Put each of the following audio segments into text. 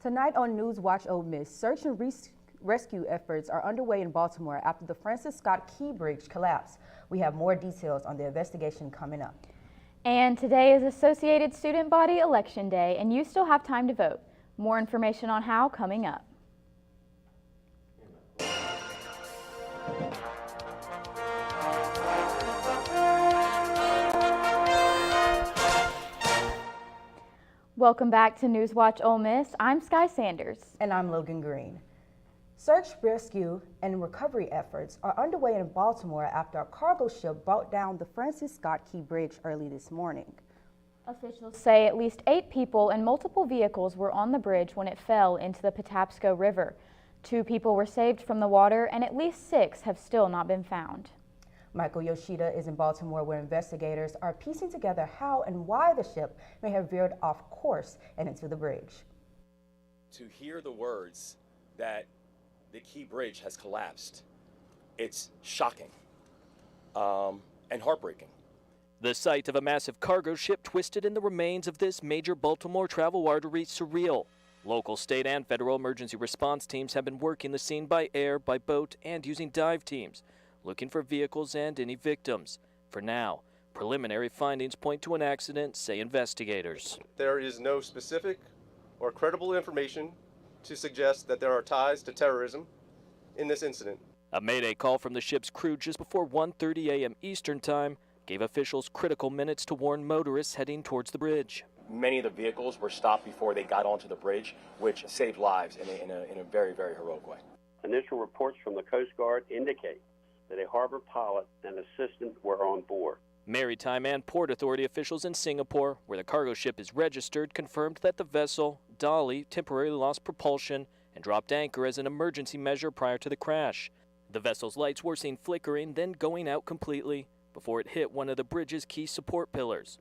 Tonight on NewsWatch Ole Miss, search and rescue efforts are underway in Baltimore after the Francis Scott Key Bridge collapsed. We have more details on the investigation coming up. And today is Associated Student Body Election Day, and you still have time to vote. More information on how coming up. Welcome back to NewsWatch Ole Miss. I'm Sky Sanders. And I'm Logan Green. Search, rescue, and recovery efforts are underway in Baltimore after a cargo ship brought down the Francis Scott Key Bridge early this morning. Officials say at least 8 people and multiple vehicles were on the bridge when it fell into the Patapsco River. 2 people were saved from the water and at least 6 have still not been found. Michael Yoshida is in Baltimore, where investigators are piecing together how and why the ship may have veered off course and into the bridge. To hear the words that the Key Bridge has collapsed, it's shocking and heartbreaking. The sight of a massive cargo ship twisted in the remains of this major Baltimore travel artery surreal. Local, state, and federal emergency response teams have been working the scene by air, by boat, and using dive teams, looking for vehicles and any victims. For now, preliminary findings point to an accident, say investigators. There is no specific or credible information to suggest that there are ties to terrorism in this incident. A mayday call from the ship's crew just before 1:30 a.m. Eastern Time gave officials critical minutes to warn motorists heading towards the bridge. Many of the vehicles were stopped before they got onto the bridge, which saved lives in a very, very heroic way. Initial reports from the Coast Guard indicate that a harbor pilot and assistant were on board. Maritime and Port Authority officials in Singapore, where the cargo ship is registered, confirmed that the vessel, Dolly, temporarily lost propulsion and dropped anchor as an emergency measure prior to the crash. The vessel's lights were seen flickering, then going out completely before it hit one of the bridge's key support pillars.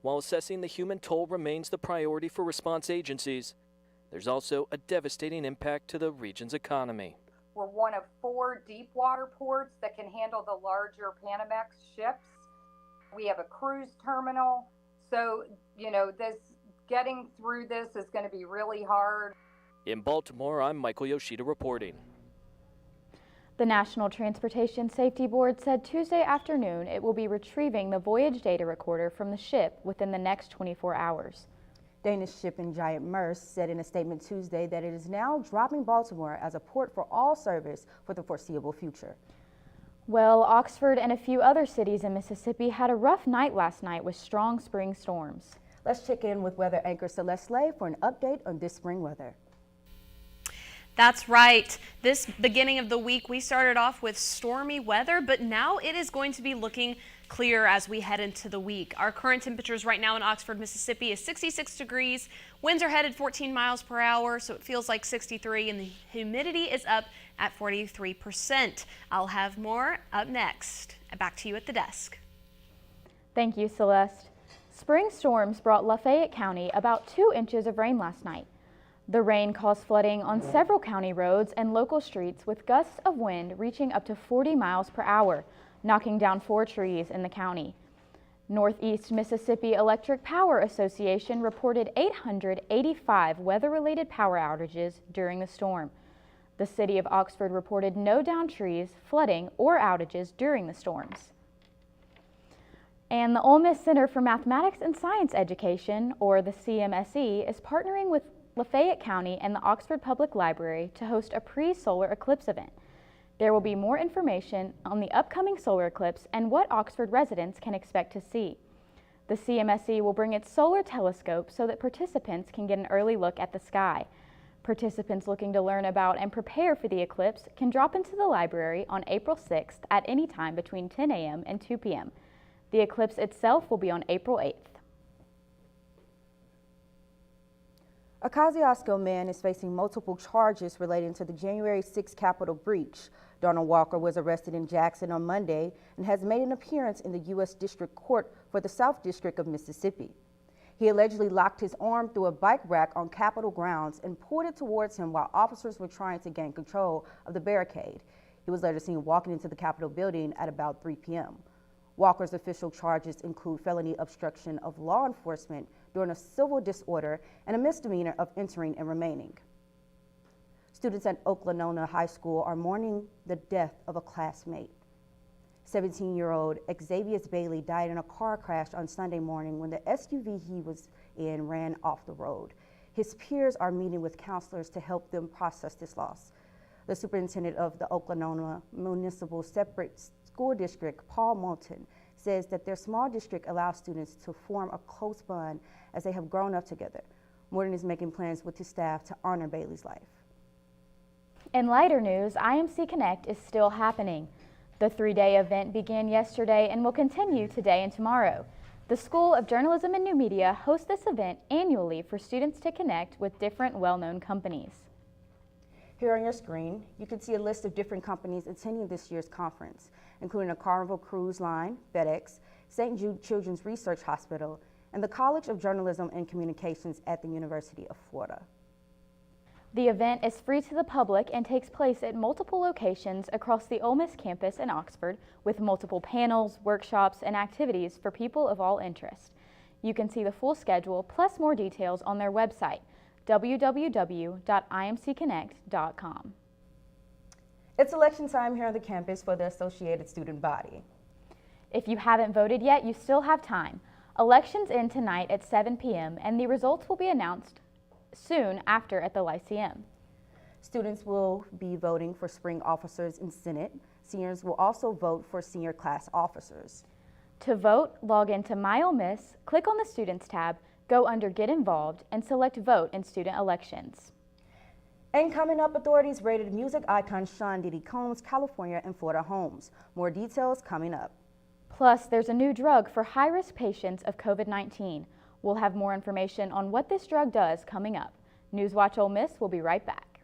While assessing the human toll remains the priority for response agencies, there's also a devastating impact to the region's economy. We're one of 4 deep water ports that can handle the larger Panamax ships. We have a cruise terminal. So, getting through this is going to be really hard. In Baltimore, I'm Michael Yoshida reporting. The National Transportation Safety Board said Tuesday afternoon it will be retrieving the voyage data recorder from the ship within the next 24 hours. Danish shipping giant Maersk said in a statement Tuesday that it is now dropping Baltimore as a port for all service for the foreseeable future. Well, Oxford and a few other cities in Mississippi had a rough night last night with strong spring storms. Let's check in with weather anchor Celeste Slay for an update on this spring weather. That's right. This beginning of the week, we started off with stormy weather, but now it is going to be looking clear as we head into the week. Our current temperatures right now in Oxford, Mississippi is 66 degrees. Winds are headed 14 miles per hour, so it feels like 63, and the humidity is up at 43%. I'll have more up next. Back to you at the desk. Thank you, Celeste. Spring storms brought Lafayette County about 2 inches of rain last night. The rain caused flooding on several county roads and local streets with gusts of wind reaching up to 40 miles per hour, knocking down 4 trees in the county. Northeast Mississippi Electric Power Association reported 885 weather-related power outages during the storm. The city of Oxford reported no downed trees, flooding, or outages during the storms. And the Ole Miss Center for Mathematics and Science Education, or the CMSE, is partnering with Lafayette County and the Oxford Public Library to host a pre-solar eclipse event. There will be more information on the upcoming solar eclipse and what Oxford residents can expect to see. The CMSE will bring its solar telescope so that participants can get an early look at the sky. Participants looking to learn about and prepare for the eclipse can drop into the library on April 6th at any time between 10 a.m. and 2 p.m. The eclipse itself will be on April 8th. A Kosciuszko man is facing multiple charges relating to the January 6 Capitol breach. Donald Walker was arrested in Jackson on Monday and has made an appearance in the U.S. District Court for the South District of Mississippi. He allegedly locked his arm through a bike rack on Capitol grounds and pulled it towards him while officers were trying to gain control of the barricade. He was later seen walking into the Capitol building at about 3 p.m. Walker's official charges include felony obstruction of law enforcement, during a civil disorder and a misdemeanor of entering and remaining. Students at Oklahoma High School are mourning the death of a classmate. 17-year-old Xavier Bailey died in a car crash on Sunday morning when the SUV he was in ran off the road. His peers are meeting with counselors to help them process this loss. The superintendent of the Oklahoma Municipal Separate School District, Paul Moulton, says that their small district allows students to form a close bond as they have grown up together. Moulton is making plans with his staff to honor Bailey's life. In lighter news, IMC Connect is still happening. The 3-day event began yesterday and will continue today and tomorrow. The School of Journalism and New Media hosts this event annually for students to connect with different well-known companies. Here on your screen, you can see a list of different companies attending this year's conference, including a Carnival Cruise Line, FedEx, St. Jude Children's Research Hospital, and the College of Journalism and Communications at the University of Florida. The event is free to the public and takes place at multiple locations across the Ole Miss campus in Oxford, with multiple panels, workshops, and activities for people of all interest. You can see the full schedule plus more details on their website, www.imcconnect.com. It's election time here on the campus for the Associated Student Body. If you haven't voted yet, you still have time. Elections end tonight at 7 p.m. and the results will be announced soon after at the Lyceum. Students will be voting for spring officers and Senate. Seniors will also vote for senior class officers. To vote, log into My Ole Miss, click on the Students tab, go under Get Involved, and select Vote in Student Elections. And coming up, authorities raided music icon Sean Diddy Combs' California and Florida homes. More details coming up. Plus, there's a new drug for high-risk patients of COVID-19. We'll have more information on what this drug does coming up. NewsWatch Ole Miss will be right back.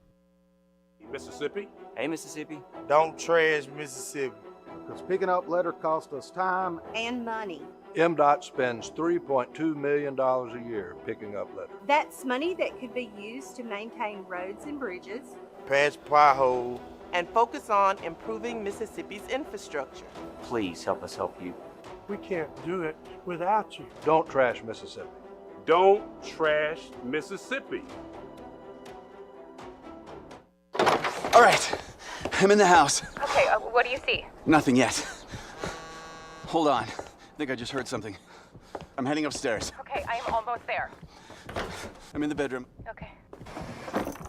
Mississippi. Hey, Mississippi. Don't trash Mississippi. Because picking up litter costs us time and money. MDOT spends $3.2 million a year picking up litter. That's money that could be used to maintain roads and bridges, patch potholes, and focus on improving Mississippi's infrastructure. Please help us help you. We can't do it without you. Don't trash Mississippi. Don't trash Mississippi. All right, I'm in the house. Okay, what do you see? Nothing yet. Hold on. I think I just heard something. I'm heading upstairs. Okay, I am almost there. I'm in the bedroom. Okay.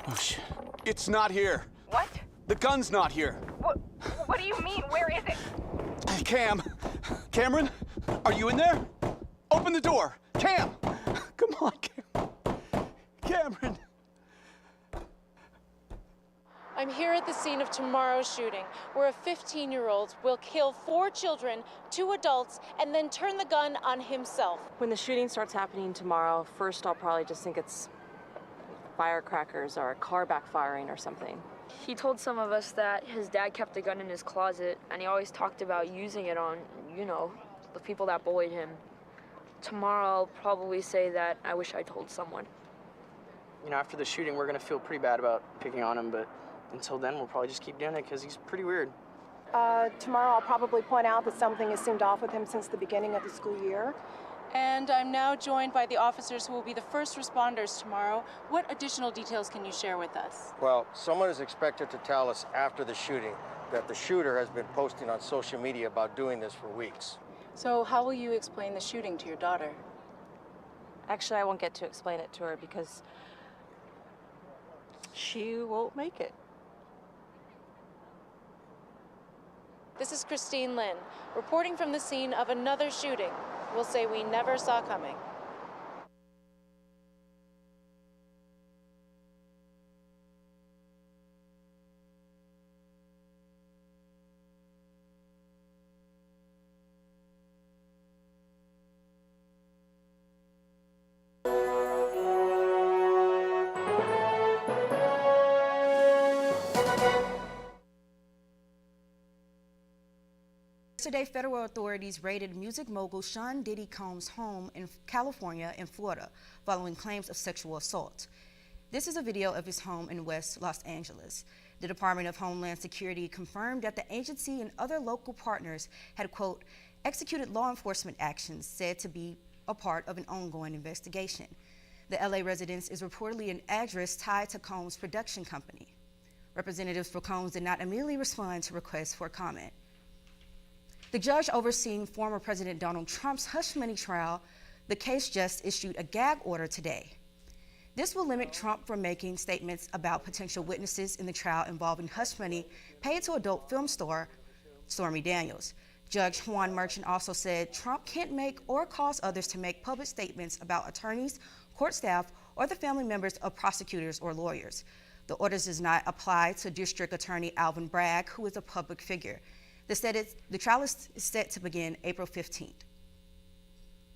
Oh, shit. It's not here. What? The gun's not here. What do you mean? Where is it? Cameron, are you in there? Open the door. Cam! Come on, Cameron. I'm here at the scene of tomorrow's shooting, where a 15-year-old will kill 4 children, 2 adults, and then turn the gun on himself. When the shooting starts happening tomorrow, first I'll probably just think it's firecrackers or a car backfiring or something. He told some of us that his dad kept the gun in his closet, and he always talked about using it on, you know, the people that bullied him. Tomorrow I'll probably say that I wish I told someone. You know, after the shooting, we're gonna feel pretty bad about picking on him, but until then, we'll probably just keep doing it because he's pretty weird. Tomorrow I'll probably point out that something has seemed off with him since the beginning of the school year. And I'm now joined by the officers who will be the first responders tomorrow. What additional details can you share with us? Well, someone is expected to tell us after the shooting that the shooter has been posting on social media about doing this for weeks. So how will you explain the shooting to your daughter? Actually, I won't get to explain it to her because she won't make it. This is Christine Lynn, reporting from the scene of another shooting we'll say we never saw coming. Yesterday, federal authorities raided music mogul Sean Diddy Combs' home in California and Florida following claims of sexual assault. This is a video of his home in West Los Angeles. The Department of Homeland Security confirmed that the agency and other local partners had, quote, executed law enforcement actions said to be a part of an ongoing investigation. The LA residence is reportedly an address tied to Combs' production company. Representatives for Combs did not immediately respond to requests for comment. The judge overseeing former President Donald Trump's hush money trial, the case just issued a gag order today. This will limit Trump from making statements about potential witnesses in the trial involving hush money paid to adult film star Stormy Daniels. Judge Juan Merchant also said Trump can't make or cause others to make public statements about attorneys, court staff, or the family members of prosecutors or lawyers. The order does not apply to District Attorney Alvin Bragg, who is a public figure. The trial is set to begin April 15th.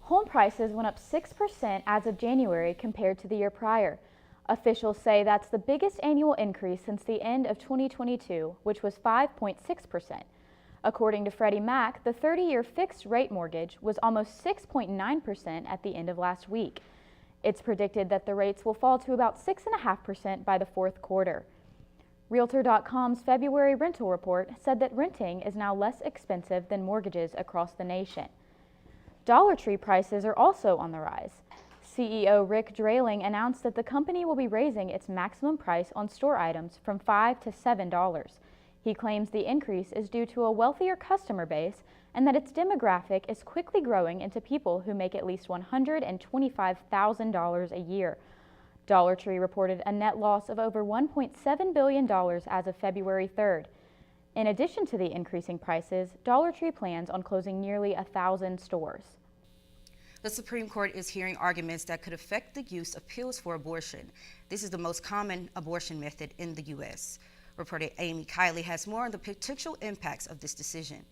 Home prices went up 6% as of January compared to the year prior. Officials say that's the biggest annual increase since the end of 2022, which was 5.6%. According to Freddie Mac, the 30-year fixed-rate mortgage was almost 6.9% at the end of last week. It's predicted that the rates will fall to about 6.5% by the fourth quarter. Realtor.com's February rental report said that renting is now less expensive than mortgages across the nation. Dollar Tree prices are also on the rise. CEO Rick Drayling announced that the company will be raising its maximum price on store items from $5 to $7. He claims the increase is due to a wealthier customer base and that its demographic is quickly growing into people who make at least $125,000 a year. Dollar Tree reported a net loss of over $1.7 billion as of February 3rd. In addition to the increasing prices, Dollar Tree plans on closing nearly 1,000 stores. The Supreme Court is hearing arguments that could affect the use of pills for abortion. This is the most common abortion method in the U.S. Reporter Amy Kiley has more on the potential impacts of this decision.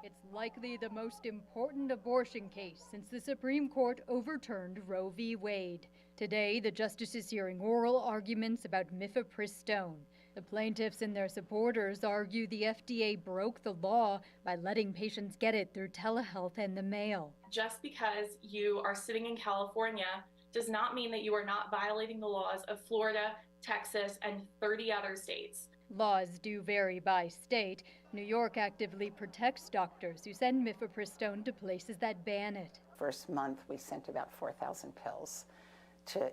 It's likely the most important abortion case since the Supreme Court overturned Roe v. Wade. Today, the justices hearing oral arguments about mifepristone. The plaintiffs and their supporters argue the FDA broke the law by letting patients get it through telehealth and the mail. Just because you are sitting in California does not mean that you are not violating the laws of Florida, Texas, and 30 other states. Laws do vary by state. New York actively protects doctors who send mifepristone to places that ban it. First month, we sent about 4,000 pills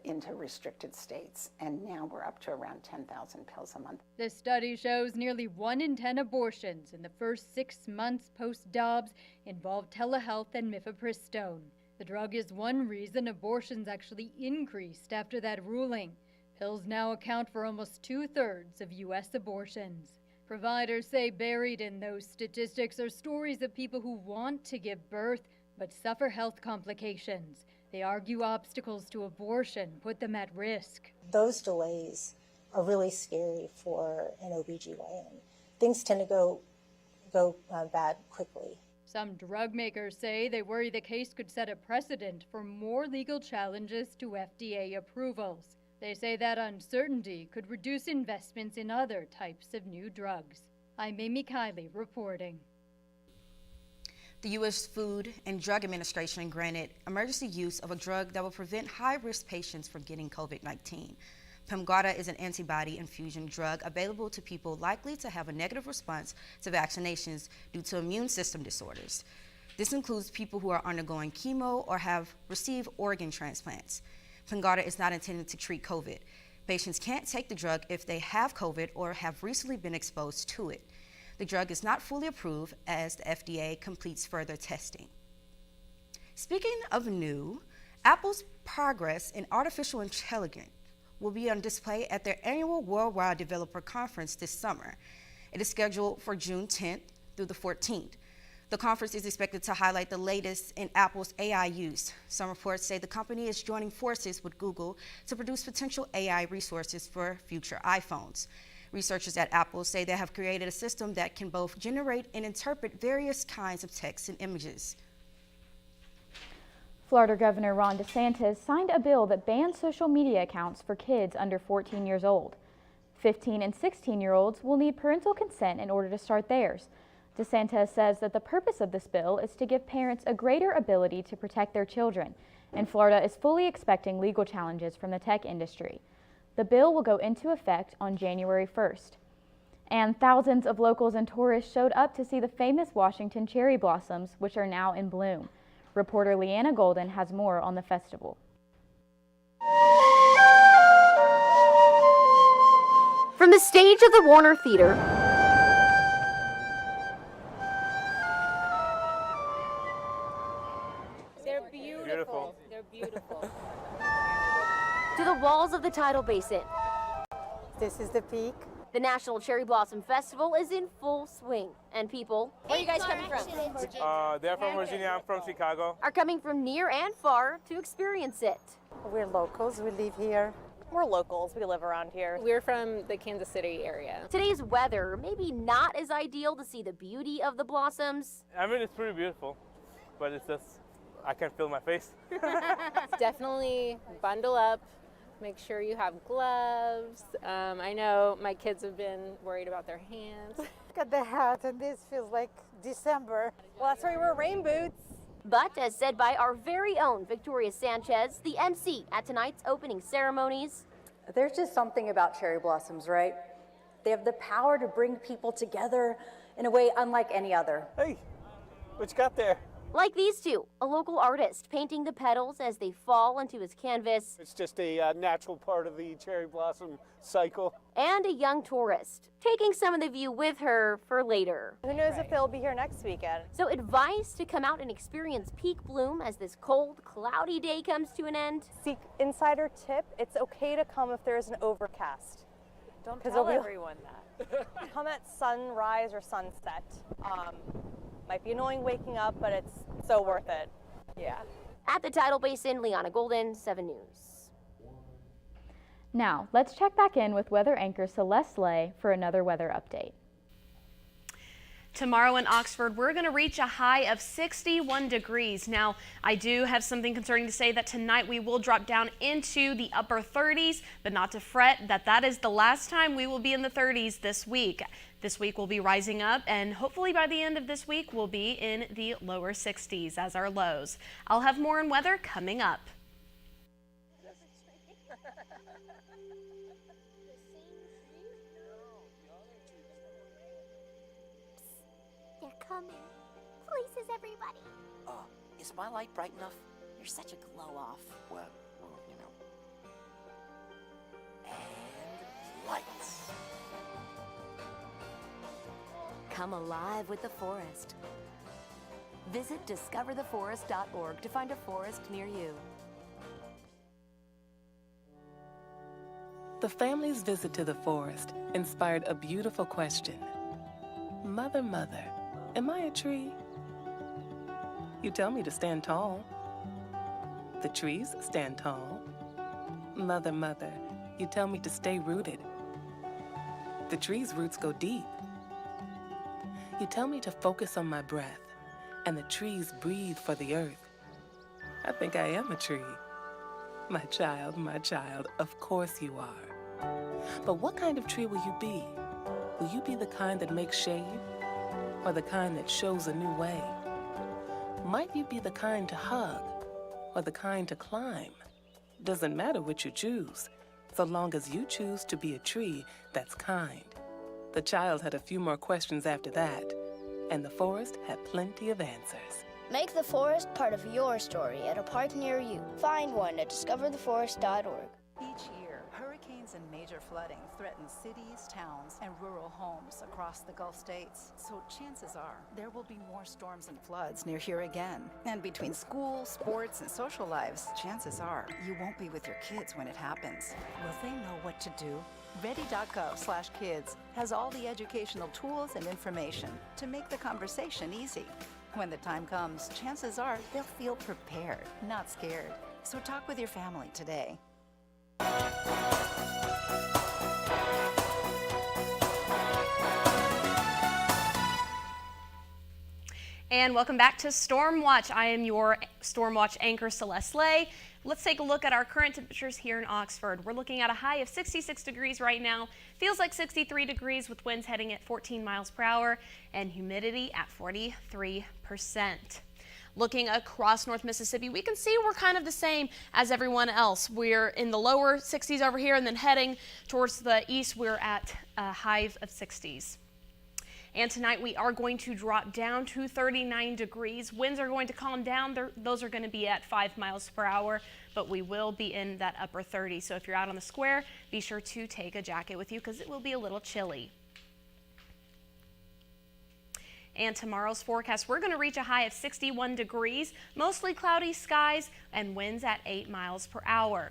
into restricted states, and now we're up to around 10,000 pills a month. This study shows nearly 1 in 10 abortions in the first 6 months post-Dobbs involved telehealth and mifepristone. The drug is one reason abortions actually increased after that ruling. Pills now account for almost 2/3 of U.S. abortions. Providers say buried in those statistics are stories of people who want to give birth but suffer health complications. They argue obstacles to abortion put them at risk. Those delays are really scary for an OBGYN. Things tend to go bad quickly. Some drug makers say they worry the case could set a precedent for more legal challenges to FDA approvals. They say that uncertainty could reduce investments in other types of new drugs. I'm Amy Kiley reporting. The U.S. Food and Drug Administration granted emergency use of a drug that will prevent high-risk patients from getting COVID-19. Pemgarda is an antibody infusion drug available to people likely to have a negative response to vaccinations due to immune system disorders. This includes people who are undergoing chemo or have received organ transplants. Pemgarda is not intended to treat COVID. Patients can't take the drug if they have COVID or have recently been exposed to it. The drug is not fully approved as the FDA completes further testing. Speaking of new, Apple's progress in artificial intelligence will be on display at their annual Worldwide Developer Conference this summer. It is scheduled for June 10th through the 14th. The conference is expected to highlight the latest in Apple's AI use. Some reports say the company is joining forces with Google to produce potential AI resources for future iPhones. Researchers at Apple say they have created a system that can both generate and interpret various kinds of text and images. Florida Governor Ron DeSantis signed a bill that bans social media accounts for kids under 14 years old. 15 and 16-year-olds will need parental consent in order to start theirs. DeSantis says that the purpose of this bill is to give parents a greater ability to protect their children, and Florida is fully expecting legal challenges from the tech industry. The bill will go into effect on January 1st. And thousands of locals and tourists showed up to see the famous Washington cherry blossoms, which are now in bloom. Reporter Leanna Golden has more on the festival. From the stage of the Warner Theater, They're beautiful. They're beautiful. to the walls of the tidal basin, This is the peak. the National Cherry Blossom Festival is in full swing, and people Where are you guys coming from? They're from Virginia. I'm from Chicago. are coming from near and far to experience it. We're locals, we live here. We're locals. We live around here. We're from the Kansas City area. Today's weather maybe not as ideal to see the beauty of the blossoms. I mean, it's pretty beautiful, but it's just, I can't feel my face. Definitely bundle up. Make sure you have gloves. I know my kids have been worried about their hands. Look at the hat, and this feels like December. Well, that's why we wear rain boots. But as said by our very own Victoria Sanchez, the MC at tonight's opening ceremonies, there's just something about cherry blossoms, right? They have the power to bring people together in a way unlike any other. Hey, what you got there? like these two, a local artist painting the petals as they fall into his canvas. It's just a natural part of the cherry blossom cycle. And a young tourist, taking some of the view with her for later. Who knows if they'll be here next weekend. So advice to come out and experience peak bloom as this cold, cloudy day comes to an end. See, insider tip, it's okay to come if there's an overcast. Don't tell everyone that. Come at sunrise or sunset. Might be annoying waking up, but it's so worth it. Yeah. At the tidal basin, Liana Golden, 7 News. Now, let's check back in with weather anchor Celeste Lay for another weather update. Tomorrow in Oxford, we're going to reach a high of 61 degrees. Now, I do have something concerning to say that tonight we will drop down into the upper 30s, but not to fret that is the last time we will be in the 30s this week. This week we'll be rising up, and hopefully by the end of this week we'll be in the lower 60s as our lows. I'll have more on weather coming up. They're coming. Places, everybody. Is my light bright enough? You're such a glow off. Well, you know. And lights. Come alive with the forest. Visit discovertheforest.org to find a forest near you. The family's visit to the forest inspired a beautiful question. Mother, mother, am I a tree? You tell me to stand tall. The trees stand tall. Mother, mother, you tell me to stay rooted. The trees' roots go deep. You tell me to focus on my breath, and the trees breathe for the earth. I think I am a tree. My child, of course you are. But what kind of tree will you be? Will you be the kind that makes shade, or the kind that shows a new way? Might you be the kind to hug, or the kind to climb? Doesn't matter which you choose, so long as you choose to be a tree that's kind. The child had a few more questions after that, and the forest had plenty of answers. Make the forest part of your story at a park near you. Find one at discovertheforest.org. Each year, hurricanes and major flooding threaten cities, towns, and rural homes across the Gulf states. So chances are there will be more storms and floods near here again. And between school, sports, and social lives, chances are you won't be with your kids when it happens. Will they know what to do? Ready.gov/kids has all the educational tools and information to make the conversation easy. When the time comes, chances are they'll feel prepared, not scared. So talk with your family today. And welcome back to Storm Watch. I am your Storm Watch anchor, Celeste Lay. Let's take a look at our current temperatures here in Oxford. We're looking at a high of 66 degrees right now. Feels like 63 degrees with winds heading at 14 miles per hour and humidity at 43%. Looking across North Mississippi, we can see we're kind of the same as everyone else. We're in the lower 60s over here, and then heading towards the east, we're at a high of 60s. And tonight we are going to drop down to 39 degrees. Winds are going to calm down. Those are going to be at 5 miles per hour, but we will be in that upper 30s. So if you're out on the square, be sure to take a jacket with you because it will be a little chilly. And tomorrow's forecast, we're going to reach a high of 61 degrees, mostly cloudy skies, and winds at 8 miles per hour.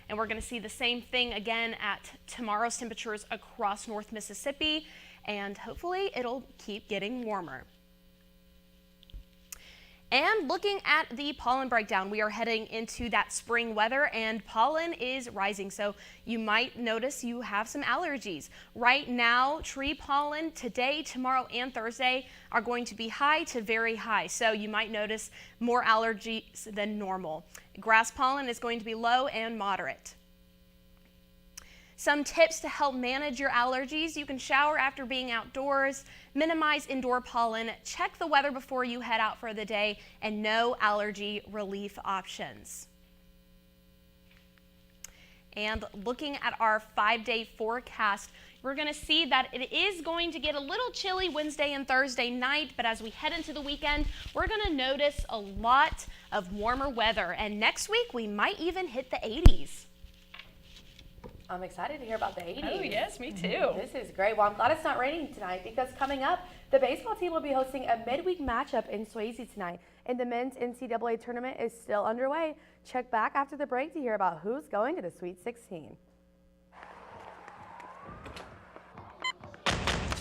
And we're going to see the same thing again at tomorrow's temperatures across North Mississippi, and hopefully it'll keep getting warmer. And looking at the pollen breakdown, we are heading into that spring weather and pollen is rising. So you might notice you have some allergies. Right now, tree pollen today, tomorrow, and Thursday are going to be high to very high. So you might notice more allergies than normal. Grass pollen is going to be low and moderate. Some tips to help manage your allergies. You can shower after being outdoors, minimize indoor pollen, check the weather before you head out for the day, and no allergy relief options. And looking at our 5-day forecast, we're going to see that it is going to get a little chilly Wednesday and Thursday night, but as we head into the weekend, we're going to notice a lot of warmer weather, and next week we might even hit the 80s. I'm excited to hear about the 80s. Oh, yes, me too. This is great. Well, I'm glad it's not raining tonight because coming up, the baseball team will be hosting a midweek matchup in Swayze tonight. And the men's NCAA tournament is still underway. Check back after the break to hear about who's going to the Sweet 16.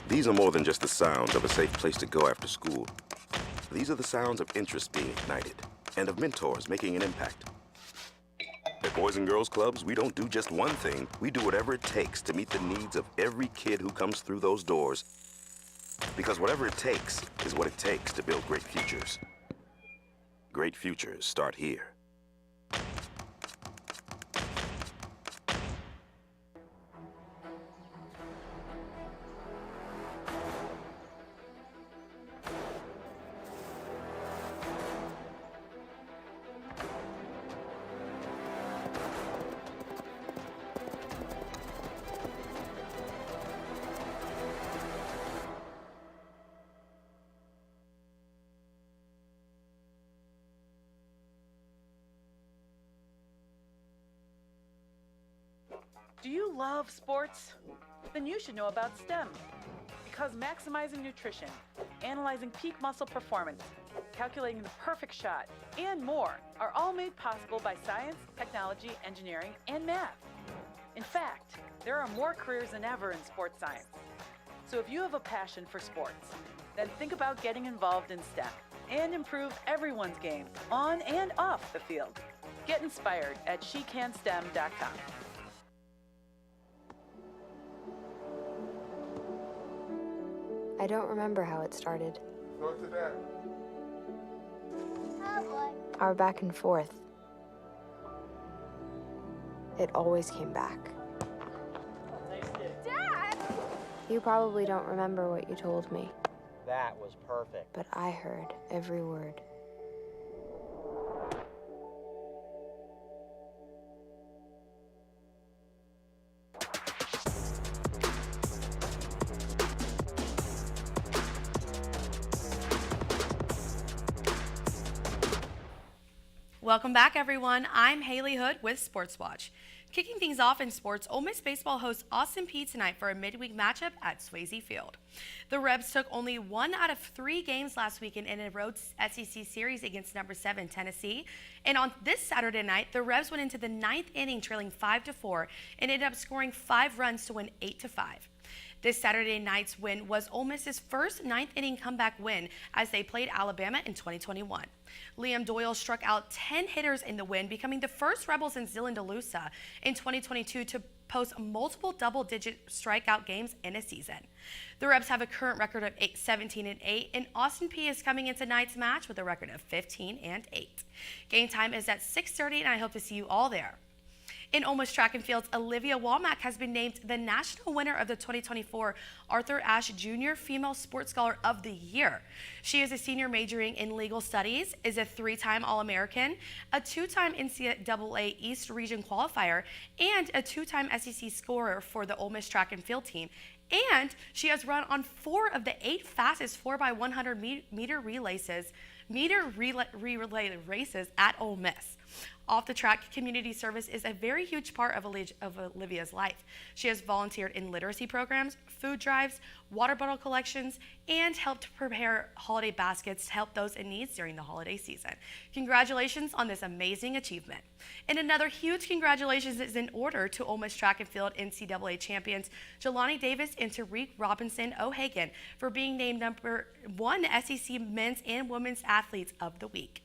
These are more than just the sounds of a safe place to go after school. These are the sounds of interest being ignited and of mentors making an impact. At Boys and Girls Clubs, we don't do just one thing. We do whatever it takes to meet the needs of every kid who comes through those doors. Because whatever it takes is what it takes to build great futures. Great futures start here. Do you love sports? Then you should know about STEM. Because maximizing nutrition, analyzing peak muscle performance, calculating the perfect shot, and more are all made possible by science, technology, engineering, and math. In fact, there are more careers than ever in sports science. So if you have a passion for sports, then think about getting involved in STEM and improve everyone's game on and off the field. Get inspired at SheCanSTEM.com. I don't remember how it started. Go to that. Oh boy. Our back and forth. It always came back. Dad! You probably don't remember what you told me, That was perfect. but I heard every word. Welcome back, everyone. I'm Haley Hood with Sports Watch. Kicking things off in sports, Ole Miss baseball hosts Austin Peay tonight for a midweek matchup at Swayze Field. The Rebs took only 1 out of 3 games last weekend in a road SEC series against number 7 Tennessee. And on this Saturday night, the Rebs went into the 9th inning trailing 5-4 and ended up scoring 5 runs to win 8-5. This Saturday night's win was Ole Miss's first 9th inning comeback win as they played Alabama in 2021. Liam Doyle struck out 10 hitters in the win, becoming the first Rebel since Dylan DeLusa in 2022 to post multiple double-digit strikeout games in a season. The Rebs have a current record of 17-8, and Austin Peay is coming into tonight's match with a record of 15-8. Game time is at 6:30, and I hope to see you all there. In Ole Miss track and fields, Olivia Womack has been named the national winner of the 2024 Arthur Ashe Jr. Female Sports Scholar of the Year. She is a senior majoring in legal studies, is a 3-time All-American, a 2-time NCAA East Region qualifier, and a 2-time SEC scorer for the Ole Miss track and field team, And she has run on 4 of the 8 fastest 4x100 meter relay races at Ole Miss. Off the track community service is a very huge part of Olivia's life. She has volunteered in literacy programs, food drives, water bottle collections, and helped prepare holiday baskets to help those in need during the holiday season. Congratulations on this amazing achievement. And another huge congratulations is in order to Ole Miss track and field NCAA champions Jelani Davis and Tariq Robinson O'Hagan for being named number 1 SEC men's and women's athletes of the week.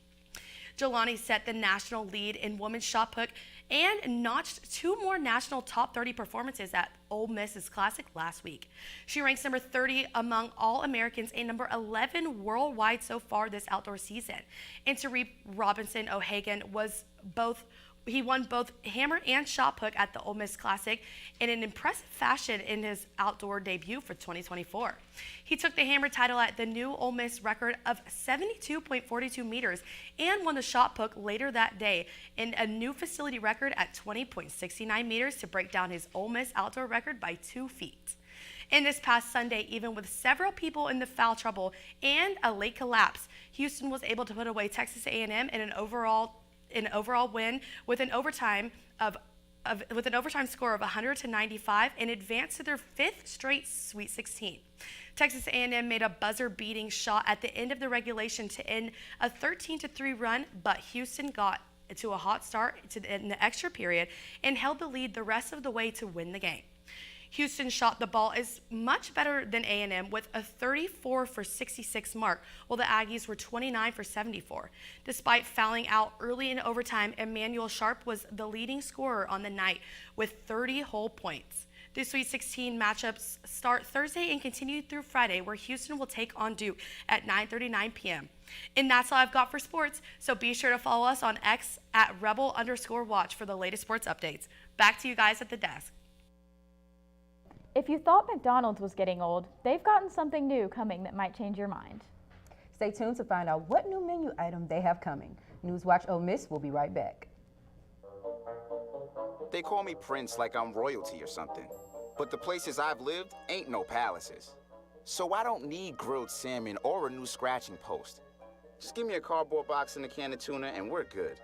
Jelani set the national lead in women's shot put and notched 2 more national top 30 performances at Ole Miss's Classic last week. She ranks number 30 among all Americans and number 11 worldwide so far this outdoor season. And Tariq Robinson O'Hagan won both hammer and shot put at the Ole Miss Classic in an impressive fashion in his outdoor debut for 2024. He took the hammer title at the new Ole Miss record of 72.42 meters and won the shot put later that day in a new facility record at 20.69 meters to break down his Ole Miss outdoor record by 2 feet. And this past Sunday, even with several people in the foul trouble and a late collapse, Houston was able to put away Texas A&M in an overall win with an overtime score of 100-95 and advanced to their 5th straight Sweet 16. Texas A&M made a buzzer-beating shot at the end of the regulation to end a 13-3 run, but Houston got to a hot start in the extra period and held the lead the rest of the way to win the game. Houston shot the ball as much better than A&M with a 34 for 66 mark, while the Aggies were 29 for 74. Despite fouling out early in overtime, Emmanuel Sharp was the leading scorer on the night with 30 whole points. The Sweet 16 matchups start Thursday and continue through Friday, where Houston will take on Duke at 9:39 p.m. And that's all I've got for sports, so be sure to follow us on X at @rebel_watch for the latest sports updates. Back to you guys at the desk. If you thought McDonald's was getting old, they've gotten something new coming that might change your mind. Stay tuned to find out what new menu item they have coming. NewsWatch Ole Miss will be right back. They call me Prince like I'm royalty or something. But the places I've lived ain't no palaces. So I don't need grilled salmon or a new scratching post. Just give me a cardboard box and a can of tuna and we're good.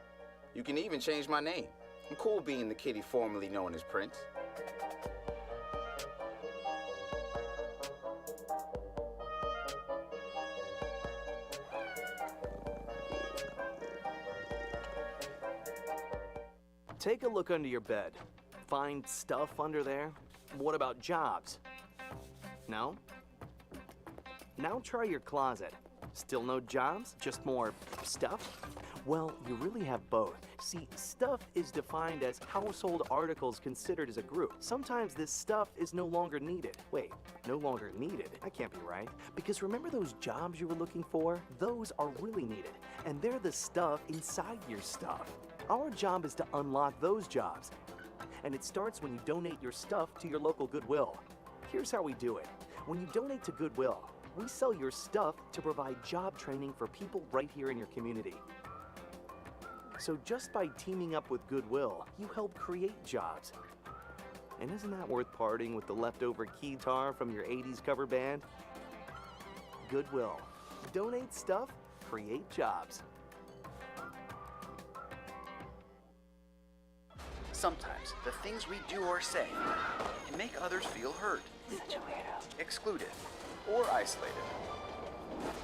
You can even change my name. I'm cool being the kitty formerly known as Prince. Take a look under your bed. Find stuff under there? What about jobs? No? Now try your closet. Still no jobs? Just more stuff? Well, you really have both. See, stuff is defined as household articles considered as a group. Sometimes this stuff is no longer needed. Wait, no longer needed? That can't be right. Because remember those jobs you were looking for? Those are really needed. And they're the stuff inside your stuff. Our job is to unlock those jobs. And it starts when you donate your stuff to your local Goodwill. Here's how we do it. When you donate to Goodwill, we sell your stuff to provide job training for people right here in your community. So just by teaming up with Goodwill, you help create jobs. And isn't that worth parting with the leftover keytar from your 80s cover band? Goodwill. Donate stuff, create jobs. Sometimes the things we do or say can make others feel hurt, excluded, or isolated.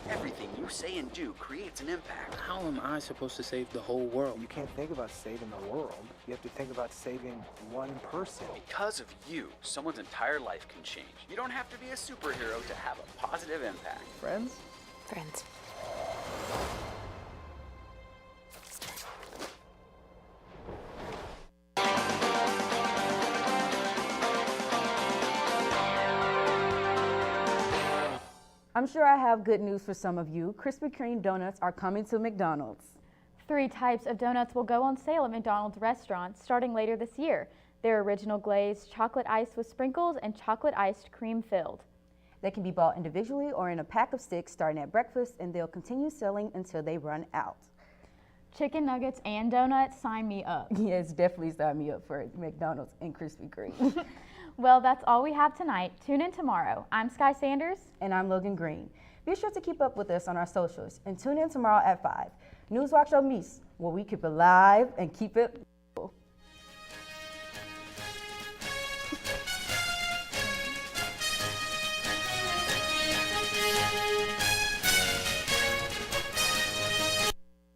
Everything you say and do creates an impact. How am I supposed to save the whole world? You can't think about saving the world. You have to think about saving one person. Because of you, someone's entire life can change. You don't have to be a superhero to have a positive impact. Friends? Friends. I'm sure I have good news for some of you. Krispy Kreme donuts are coming to McDonald's. 3 types of donuts will go on sale at McDonald's restaurants starting later this year. They're original glazed, chocolate iced with sprinkles, and chocolate iced cream filled. They can be bought individually or in a pack of 6 starting at breakfast, and they'll continue selling until they run out. Chicken nuggets and donuts, sign me up. Yes, definitely sign me up for McDonald's and Krispy Kreme. Well, that's all we have tonight. Tune in tomorrow. I'm Sky Sanders. And I'm Logan Green. Be sure to keep up with us on our socials and tune in tomorrow at 5. NewsWatch Ole Miss, where we keep it live and keep it